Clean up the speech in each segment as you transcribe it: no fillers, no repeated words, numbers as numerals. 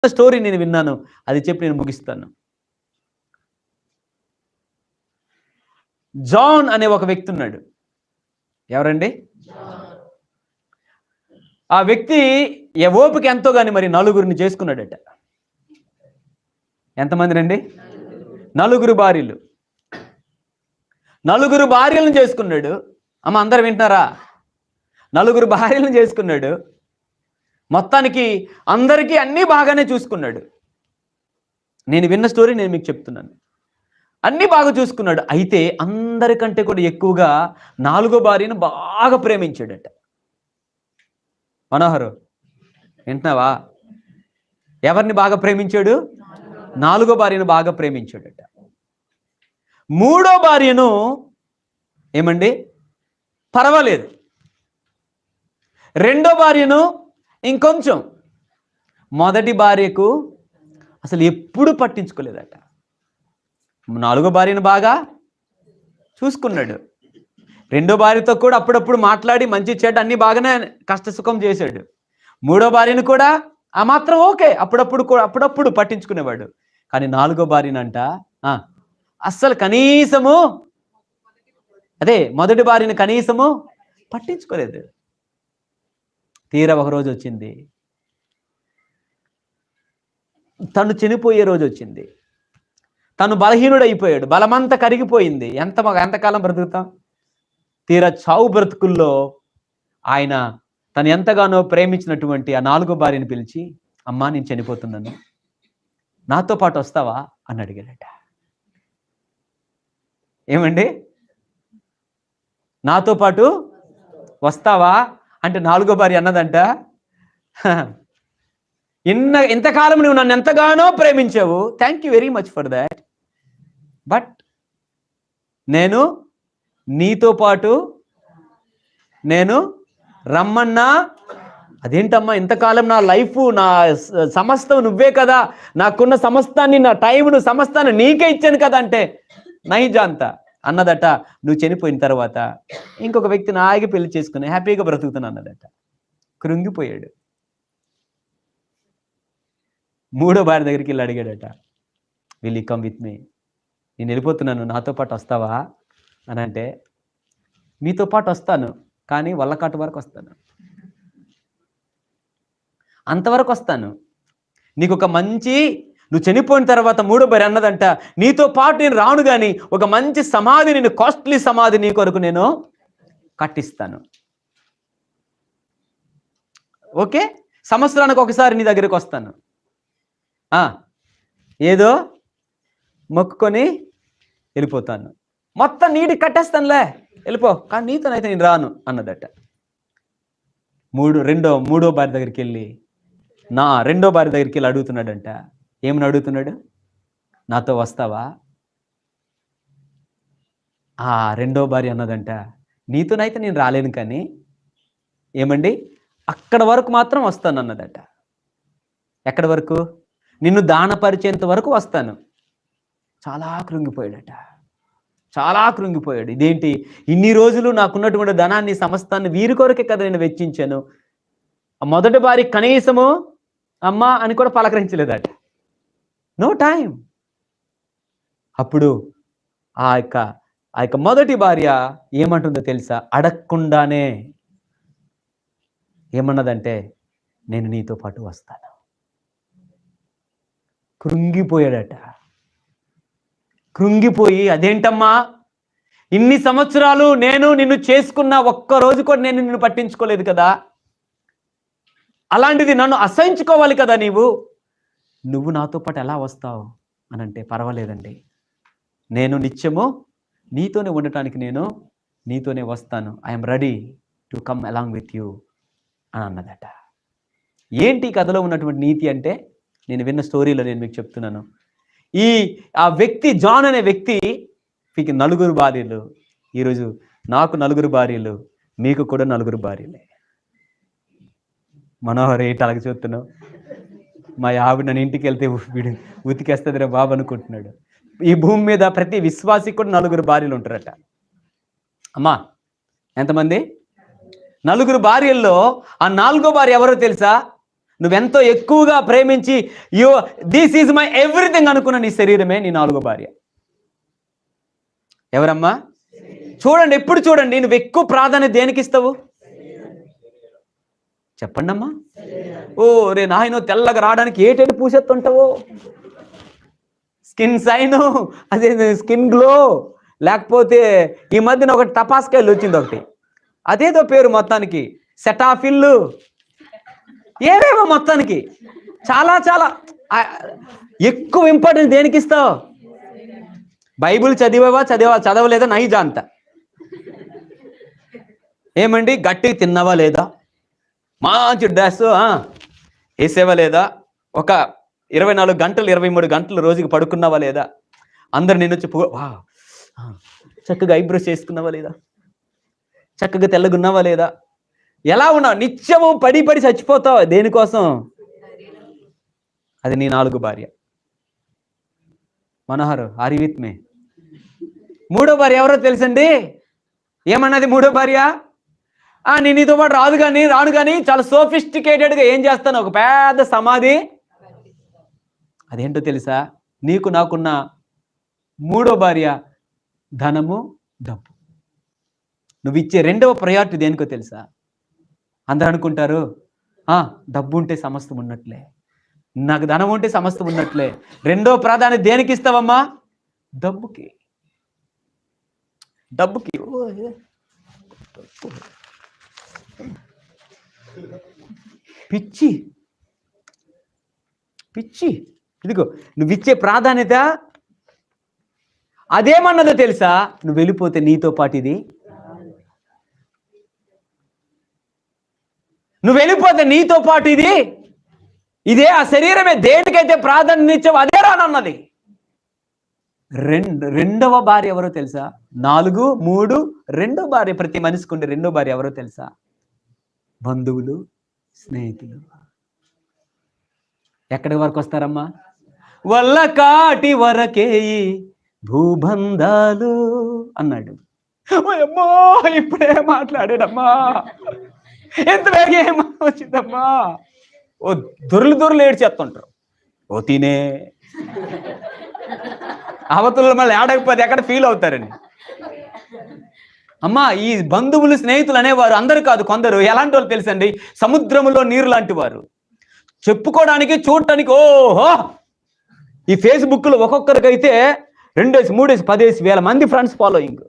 Story నేను విన్నాను, అది చెప్పి నేను ముగిస్తాను. జాన్ అనే ఒక వ్యక్తి ఉన్నాడు. ఎవరండి? ఆ వ్యక్తి ఓపిక ఎంతో కానీ మరి 4 చేసుకున్నాడట. ఎంతమంది రండి? 4 భార్యలు. 4 భార్యలను చేసుకున్నాడు. అమ్మ అందరు వింటున్నారా? 4 భార్యలను చేసుకున్నాడు. మొత్తానికి అందరికీ అన్నీ బాగానే చూసుకున్నాడు. నేను విన్న స్టోరీ నేను మీకు చెప్తున్నాను. అన్నీ బాగా చూసుకున్నాడు. అయితే అందరికంటే కూడా ఎక్కువగా 4వ భార్యను బాగా ప్రేమించాడట. మనోహరు వింటున్నావా? ఎవరిని బాగా ప్రేమించాడు? 4వ భార్యను బాగా ప్రేమించాడట. 3వ భార్యను ఏమండి పర్వాలేదు. 2వ భార్యను ఇంకొంచెం. మొదటి భార్యకు అసలు ఎప్పుడు పట్టించుకోలేదట. 4వ భార్యను బాగా చూసుకున్నాడు. 2వ భార్యతో కూడా అప్పుడప్పుడు మాట్లాడి మంచి చెడ్డ అన్ని బాగానే కష్టసుఖం చేశాడు. 3వ భార్యను కూడా ఆ మాత్రం ఓకే, అప్పుడప్పుడు పట్టించుకునేవాడు. కానీ 4వ భార్యనంట అస్సలు కనీసము మొదటి భార్యను కనీసము పట్టించుకోలేదు. తీరా ఒక రోజు వచ్చింది, తను చనిపోయే రోజు వచ్చింది. తను బలహీనుడైపోయాడు, బలమంతా కరిగిపోయింది. ఎంతకాలం బ్రతుకుతాం? తీరా చావు బ్రతుకుల్లో ఆయన తను ఎంతగానో ప్రేమించినటువంటి ఆ 4వ భార్యను పిలిచి, అమ్మా నేను చనిపోతున్నాను, నాతో పాటు వస్తావా అని అడిగాడట. ఏమండి? నాతో పాటు వస్తావా అంటే 4వ భార్య అన్నదంట, ఇంతకాలం నువ్వు నన్ను ఎంతగానో ప్రేమించావు, thank you very much for that, but నేను నీతో పాటు నేను రమ్మన్నా. అదేంటమ్మా, ఇంతకాలం నా లైఫ్, నా సమస్తం నువ్వే కదా, నాకున్న సమస్తాన్ని, నా టైంను సమస్తాన్ని నీకే ఇచ్చాను కదా అంటే నైజాంత అన్నదట. నువ్వు చనిపోయిన తర్వాత ఇంకొక వ్యక్తిని ఆగి పెళ్లి చేసుకుని హ్యాపీగా బ్రతుకుతున్నా అన్నదట. కృంగిపోయాడు. 3వ భార్య దగ్గరికి వెళ్ళి అడిగాడట, will you come with me, నేను వెళ్ళిపోతున్నాను, నాతో పాటు వస్తావా అని అంటే, మీతో పాటు వస్తాను కానీ వల్లకాటు వరకు వస్తాను, అంతవరకు వస్తాను. నీకు ఒక మంచి, నువ్వు చనిపోయిన తర్వాత 3వ భార్య అన్నదంట, నీతో పాటు నేను రాను కానీ ఒక మంచి సమాధి, నేను కాస్ట్లీ సమాధి నీ కొరకు నేను కట్టిస్తాను. ఓకే, సంవత్సరానికి ఒకసారి నీ దగ్గరికి వస్తాను, ఏదో మొక్కుకొని వెళ్ళిపోతాను, మొత్తం నీటి కట్టేస్తానులే, వెళ్ళిపో, కానీ నీతోనైతే నేను రాను అన్నదట. 3వ భార్య దగ్గరికి వెళ్ళి 2వ భార్య దగ్గరికి వెళ్ళి అడుగుతున్నాడంట. ఏమని అడుగుతున్నాడు? నాతో వస్తావా? 2వ భార్య అన్నదంట, నీతోనైతే నేను రాలేను కానీ ఏమండి అక్కడ వరకు మాత్రం వస్తాను అన్నదట. ఎక్కడి వరకు? నిన్ను దానపరిచేంత వరకు వస్తాను. చాలా కృంగిపోయాడట, చాలా కృంగిపోయాడు. ఇదేంటి, ఇన్ని రోజులు నాకున్నటువంటి ధనాన్ని సమస్తాన్ని వీరి కొరకే కదా నేను వెచ్చించాను. మొదటి భార్య కనీసము అమ్మా అని కూడా పలకరించలేదట. No time. అప్పుడు ఆ యొక్క మొదటి భార్య ఏమంటుందో తెలుసా? అడగకుండానే ఏమన్నదంటే, నేను నీతో పాటు వస్తాను. కృంగిపోయాడట. కృంగిపోయి, అదేంటమ్మా, ఇన్ని సంవత్సరాలు నేను నిన్ను చేసుకున్న ఒక్కరోజు కూడా నేను నిన్ను పట్టించుకోలేదు కదా, అలాంటిది నన్ను అసహించుకోవాలి కదా నువ్వు నాతో పాటు ఎలా వస్తావు అని అంటే, పర్వాలేదండి, నేను నిత్యము నీతోనే ఉండటానికి నేను నీతోనే వస్తాను, I'm ready to come along with you అని అన్నదట. ఏంటి కథలో ఉన్నటువంటి నీతి అంటే, నేను విన్న స్టోరీలో నేను మీకు చెప్తున్నాను. ఆ వ్యక్తి జాన్ అనే వ్యక్తికి 4 భార్యలు. ఈరోజు నాకు 4 భార్యలు, మీకు కూడా 4 భార్యలే. మనోహర్ ఏంటి అలాగ చూస్తున్నావు? మా ఆవిడ నన్ను ఇంటికి వెళ్తే ఉతికేస్తుందిరా బాబు అనుకుంటున్నాడు. ఈ భూమి మీద ప్రతి విశ్వాసికి కూడా 4 భార్యలు ఉంటారట. అమ్మా ఎంతమంది? 4 భార్యల్లో ఆ 4వ భార్య ఎవరో తెలుసా? నువ్వెంతో ఎక్కువగా ప్రేమించి దిస్ ఈజ్ మై ఎవ్రీథింగ్ అనుకున్న నీ శరీరమే నీ 4వ భార్య. ఎవరమ్మా? చూడండి, ఎప్పుడు చూడండి, నువ్వు ఎక్కువ ప్రాధాన్యత దేనికి ఇస్తావు? చెప్పండి అమ్మా. ఓ రే నాయనో, తెల్లగా రావడానికి ఏటేటి పూసేస్తుంటావు? స్కిన్ సైను, అదే స్కిన్ గ్లో, లేకపోతే ఈ మధ్యన ఒకటి టపాస్కాయలు వచ్చింది ఒకటి, అదేదో పేరు మొత్తానికి, సెటాఫిల్లు, ఏవేమో మొత్తానికి చాలా చాలా ఎక్కువ ఇంపార్టెన్స్ దేనికి ఇస్తావు? బైబిల్ చదవలేదా నైజా అంత? ఏమండి, గట్టిగా తిన్నావా లేదా? మంచి డ్రెస్ వేసేవా లేదా? ఒక 24 గంటలు 23 గంటలు రోజుకి పడుకున్నావా లేదా? అందరు నేను వచ్చి చక్కగా ఐబ్రోస్ చేసుకున్నావా లేదా? చక్కగా తెల్లగున్నావా లేదా? ఎలా ఉన్నావు? నిత్యము పడి పడి చచ్చిపోతావు. దేనికోసం? అది నీ 4వ భార్య. Manohar, are you with me? 3వ భార్య ఎవరో తెలుసండి? ఏమన్నది 3వ భార్య? నేను నీతో పాటు రాను కానీ చాలా సోఫిస్టికేటెడ్గా ఏం చేస్తాను, ఒక పెద్ద సమాధి. అదేంటో తెలుసా? నీకు నాకున్న 3వ భార్య ధనము, డబ్బు. నువ్వు ఇచ్చే 2వ ప్రయారిటీ దేనికో తెలుసా? అందరూ అనుకుంటారు డబ్బు ఉంటే సమస్తం ఉన్నట్లే, నాకు ధనం ఉంటే సమస్తం ఉన్నట్లే. 2వ ప్రాధాన్యత దేనికి ఇస్తావమ్మా? డబ్బుకి. డబ్బుకి. పిచ్చి పిచ్చి. ఇదిగో నువ్వు ఇచ్చే ప్రాధాన్యత అదేమన్నదో తెలుసా? నువ్వు వెళ్ళిపోతే నీతో పాటు ఇది, నువ్వు వెళ్ళిపోతే నీతో పాటు ఇదే ఆ శరీరమే. దేనికైతే ప్రాధాన్యత ఇచ్చావు అదే రానన్నది. 2వ భార్య ఎవరో తెలుసా? 4, 3, 2వ భార్య. ప్రతి మనిషికి ఉండే 2వ భార్య ఎవరో తెలుసా? బంధువులు, స్నేహితులు. ఎక్కడి వరకు వస్తారమ్మా? వల్ల కాటి వరకే భూబంధాలు అన్నాడు. అమ్మో, ఇప్పుడే మాట్లాడాడమ్మా, ఎంత వేగ వచ్చిందమ్మా. ఓ దొరలు ఏడ్చేస్తుంటారు. ఓ తినే అవతల మళ్ళీ ఏడకపోతే ఎక్కడ ఫీల్ అవుతారని. అమ్మా, ఈ బంధువులు, స్నేహితులు అనేవారు అందరూ కాదు, కొందరు. ఎలాంటి వాళ్ళు తెలుసండి? సముద్రంలో నీరు లాంటి వారు. చెప్పుకోవడానికి, చూడటానికి ఓహో. ఈ ఫేస్బుక్లో ఒక్కొక్కరికైతే 2, 3, 10 వేల మంది ఫ్రెండ్స్ ఫాలోయింగ్.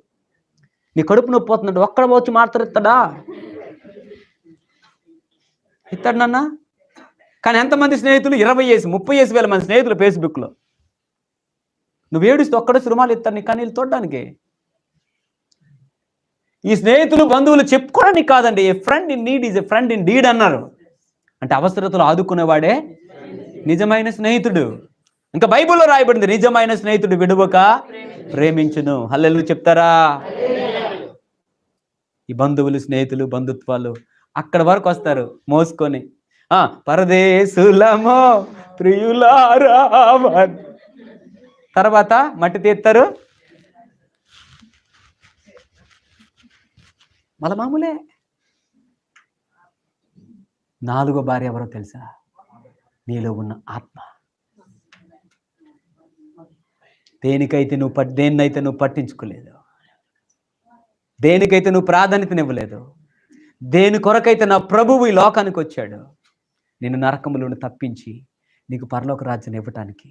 నీ కడుపు నొప్పి పోతుందంటే ఒక్కడ వచ్చి మాట్లాడుతాడా? ఇస్తాడు నాన్న. కానీ ఎంతమంది స్నేహితులు? 20, 30 వేల మంది స్నేహితులు ఫేస్బుక్లో. నువ్వు ఏడుస్తూ ఒక్కడే రుమాలు ఇస్తాడు నీ కన్నీళ్ళు తోడడానికి. ఈ స్నేహితులు, బంధువులు చెప్పుకోవడానికి కాదండి. A friend in need is a friend indeed అన్నారు. అంటే అవసరతలు ఆదుకునేవాడే నిజమైన స్నేహితుడు. ఇంకా బైబిల్లో రాయబడింది, నిజమైన స్నేహితుడు విడువక ప్రేమించును. హల్లెలూయా చెప్తారా? ఈ బంధువులు, స్నేహితులు, బంధుత్వాలు అక్కడ వరకు వస్తారు మోసుకొని. పరదేశులమో ప్రియులారా, తర్వాత మట్టి తీస్తారు. మళ్ళా మామూలే. 4వ భార్య ఎవరో తెలుసా? నీలో ఉన్న ఆత్మ. దేన్నైతే నువ్వు పట్టించుకోలేదు, దేనికైతే నువ్వు ప్రాధాన్యతనివ్వలేదు, దేని కొరకైతే నా ప్రభువు ఈ లోకానికి వచ్చాడు, నిన్ను నరకములను తప్పించి నీకు పరలోక రాజ్యాన్ని ఇవ్వటానికి.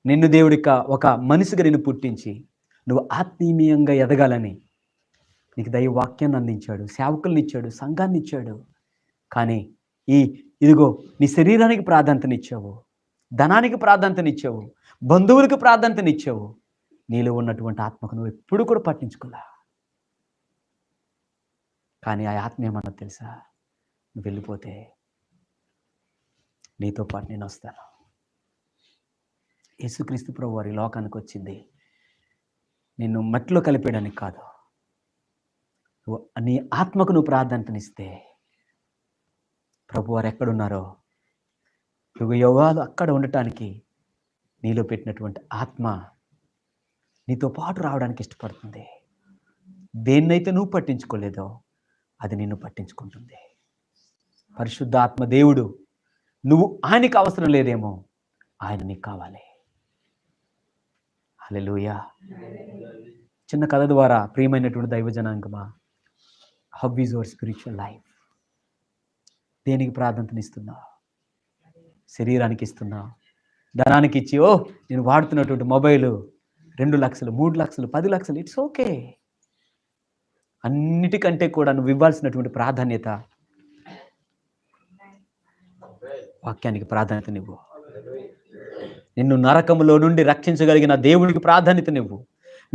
నిన్ను దేవుడిక ఒక మనిషిగా నిన్ను పుట్టించి నువ్వు ఆత్మీయంగా ఎదగాలని నీకు దైవవాక్యాన్ని అందించాడు, సేవకుల్ని ఇచ్చాడు, సంఘాన్ని ఇచ్చాడు. కానీ ఇదిగో నీ శరీరానికి ప్రాధాన్యతనిచ్చావు, ధనానికి ప్రాధాన్యతనిచ్చావు, బంధువులకు ప్రాధాన్యతనిచ్చావు. నీలో ఉన్నటువంటి ఆత్మకు నువ్వు ఎప్పుడు కూడా పట్టించుకోలే. కానీ ఆ ఆత్మ ఏమన్నా తెలుసా? నువ్వు వెళ్ళిపోతే నీతో పాటు నేను వస్తాను. యేసుక్రీస్తు ప్రభు వారి లోకానికి వచ్చింది నిన్ను మట్టిలో కలిపేయడానికి కాదు. నీ ఆత్మకు నువ్వు ప్రాధాన్యతనిస్తే ప్రభు వారు ఎక్కడున్నారో యుగాలు అక్కడ ఉండటానికి నీలో పెట్టినటువంటి ఆత్మ నీతో పాటు రావడానికి ఇష్టపడుతుంది. దేన్నైతే నువ్వు పట్టించుకోలేదో అది నిన్ను పట్టించుకుంటుంది. పరిశుద్ధాత్మ దేవుడు, నువ్వు ఆయనకి అవసరం లేదేమో, ఆయన నీకు కావాలి. హల్లెలూయా. చిన్న కథ ద్వారా ప్రియమైనటువంటి దైవ జనాంగమా, how is your spiritual life? దేనికి ప్రాధాన్యతనిస్తున్నావు? శరీరానికి ఇస్తున్నావు, ధనానికి ఇచ్చి నేను వాడుతున్నటువంటి మొబైలు 2 లక్షలు, 3 లక్షలు, 10 లక్షలు, ఇట్స్ ఓకే. అన్నిటికంటే కూడా నువ్వు ఇవ్వాల్సినటువంటి ప్రాధాన్యత వాక్యానికి ప్రాధాన్యతనివ్వు. నిన్ను నరకములో నుండి రక్షించగలిగిన దేవుడికి ప్రాధాన్యతనివ్వు.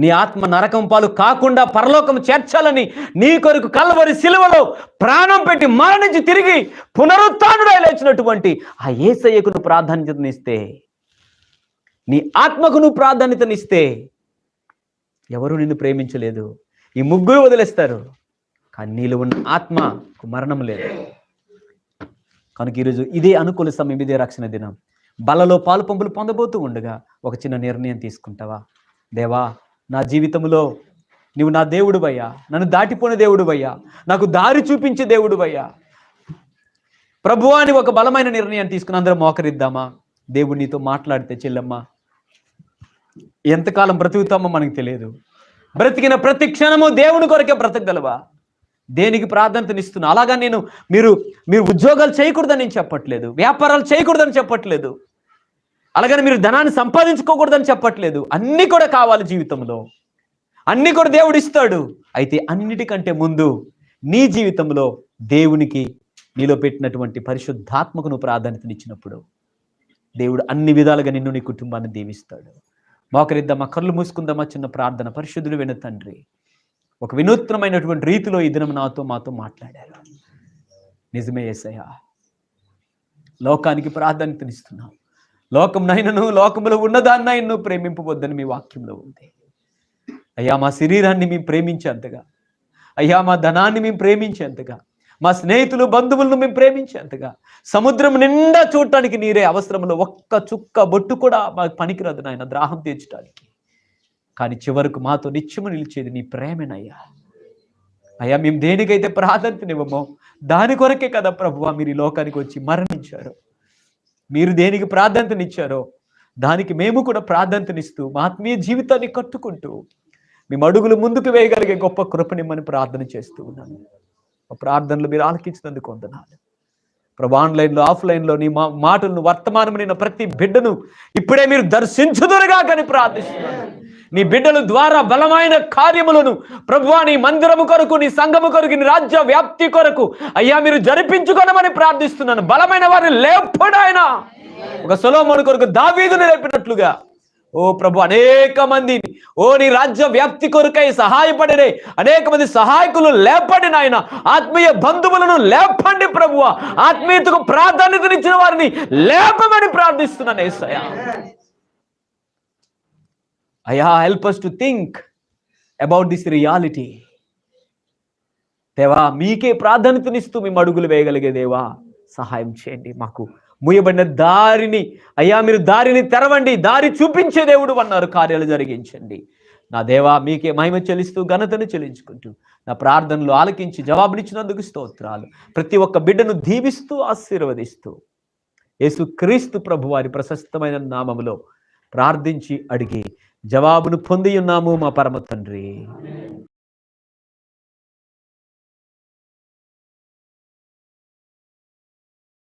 నీ ఆత్మ నరకం పాలు కాకుండా పరలోకం చేర్చాలని నీ కొరకు కల్వరి సిలువలో ప్రాణం పెట్టి మరణించి తిరిగి పునరుత్థానుడై లేచినటువంటి ఆ యేసయ్యకు నువ్వు ప్రాధాన్యతనిస్తే, నీ ఆత్మకు నువ్వు ప్రాధాన్యతనిస్తే, ఎవరు నిన్ను ప్రేమించలేదు, ఈ ముగ్గురు వదిలేస్తారు, కానీ నీలో ఉన్న ఆత్మకు మరణం లేదు. కనుక ఈరోజు ఇదే అనుకూల సమయం, ఇదే రక్షణ దినం. బలలో పాలు పంపులు పొందబోతూ ఉండగా ఒక చిన్న నిర్ణయం తీసుకుంటావా? దేవా, నా జీవితంలో నువ్వు నా దేవుడువయ్యా, నన్ను దాటిపోయిన దేవుడువయ్యా, నాకు దారి చూపించే దేవుడువయ్యా ప్రభువా అని ఒక బలమైన నిర్ణయాన్ని తీసుకుని అందరం మోకరిద్దామా? దేవుడు నీతో మాట్లాడితే, చెల్లెమ్మ, ఎంతకాలం బ్రతుకుతామో మనకు తెలియదు. బ్రతికిన ప్రతి క్షణము దేవుని కొరకే బ్రతకగలవా? దేనికి ప్రాధాన్యతనిస్తున్నా? అలాగా మీరు ఉద్యోగాలు చేయకూడదని నేను చెప్పట్లేదు, వ్యాపారాలు చేయకూడదని చెప్పట్లేదు, అలాగని మీరు ధనాన్ని సంపాదించుకోకూడదని చెప్పట్లేదు. అన్నీ కూడా కావాలి జీవితంలో, అన్నీ కూడా దేవుడు ఇస్తాడు. అయితే అన్నిటికంటే ముందు నీ జీవితంలో దేవునికి నీలో పెట్టినటువంటి పరిశుద్ధాత్మకు నువ్వు ప్రాధాన్యతనిచ్చినప్పుడు దేవుడు అన్ని విధాలుగా నిన్ను, నీ కుటుంబాన్ని దీవిస్తాడు. మోకరిద్దామా, కళ్ళు మూసుకుందామా, చిన్న ప్రార్థన. పరిశుద్ధుడు వెను తండ్రి, ఒక వినూత్నమైనటువంటి రీతిలో ఈ దినం మాతో మాట్లాడారు. నిజమే యేసయ్యా, లోకానికి ప్రాధాన్యతనిస్తున్నావు. లోకంనైనను లోకములో ఉన్నదాన్నైనా ప్రేమింపవద్దని మీ వాక్యంలో ఉంది. అయ్యా, మా శరీరాన్ని మేము ప్రేమించేంతగా, అయ్యా మా ధనాన్ని మేము ప్రేమించేంతగా, మా స్నేహితులు బంధువులను మేము ప్రేమించేంతగా, సముద్రం నిండా చూడటానికి నీరే అవసరంలో ఒక్క చుక్క బొట్టు కూడా మాకు పనికిరాదు నాయన దాహం తీర్చడానికి. కానీ చివరకు మాతో నిత్యము నిలిచేది నీ ప్రేమేనయ్యా. అయ్యా, మేము దేనికైతే ప్రాధాన్యతనివ్వమో దాని కొరకే కదా ప్రభువా మీరు ఈ లోకానికి వచ్చి మరణించారు. మీరు దేనికి ప్రాధాన్యతనిచ్చారో దానికి మేము కూడా ప్రాధాన్యతనిస్తూ మా ఆత్మీయ జీవితాన్ని కట్టుకుంటూ మేము అడుగులు ముందుకు వేయగలిగే గొప్ప కృపనిమ్మని ప్రార్థన చేస్తూ ఉన్నాను. మా ప్రార్థనలు మీరు ఆలకించినందుకు వందనాలు ప్రభు. ఆన్లైన్లో ఆఫ్లైన్లో నీ మాటలను వర్తమానమైన ప్రతి బిడ్డను ఇప్పుడే మీరు దర్శించుదురుగా కానీ ప్రార్థిస్తున్నాను. నీ బిడ్డల ద్వారా బలమైన కార్యములను ప్రభువా నీ మందిరము కొరకు, నీ సంఘము కొరకు, నీ రాజ్య వ్యాప్తి కొరకు అయ్యా మీరు జరిపించుకోనమని ప్రార్థిస్తున్నాను. బలమైన వారిని లేపడాయన ఒక సొలొమోను కొరకు దావీదుని లేపినట్లుగా ఓ ప్రభు అనేక మందిని నీ రాజ్య వ్యాప్తి కొరకై సహాయపడినే అనేక మంది సహాయకులు లేపండి నాయన. ఆత్మీయ బంధువులను లేపండి ప్రభువా. ఆత్మీయతకు ప్రాధాన్యతనిచ్చిన వారిని లేపమని ప్రార్థిస్తున్నాను యేసయ్యా. అయ్యా, help us to think about this reality. దేవా, మీకే ప్రాధాన్యతనిస్తూ మేము అడుగులు వేయగలిగే దేవా సహాయం చేయండి. మాకు మూయబడిన దారిని అయ్యా మీరు దారిని తెరవండి, దారి చూపించే దేవుడు అన్నారు, కార్యాలు జరిగించండి. నా దేవా, మీకే మహిమ చెల్లిస్తూ ఘనతను చెల్లించుకుంటూ నా ప్రార్థనలు ఆలకించి జవాబునిచ్చినందుకు స్తోత్రాలు. ప్రతి ఒక్క బిడ్డను దీవిస్తూ ఆశీర్వదిస్తూ యేసుక్రీస్తు ప్రభు వారి ప్రశస్తమైన నామములో ప్రార్థించి అడిగి జవాబును పొంది ఉన్నాము మా పరమ తండ్రి.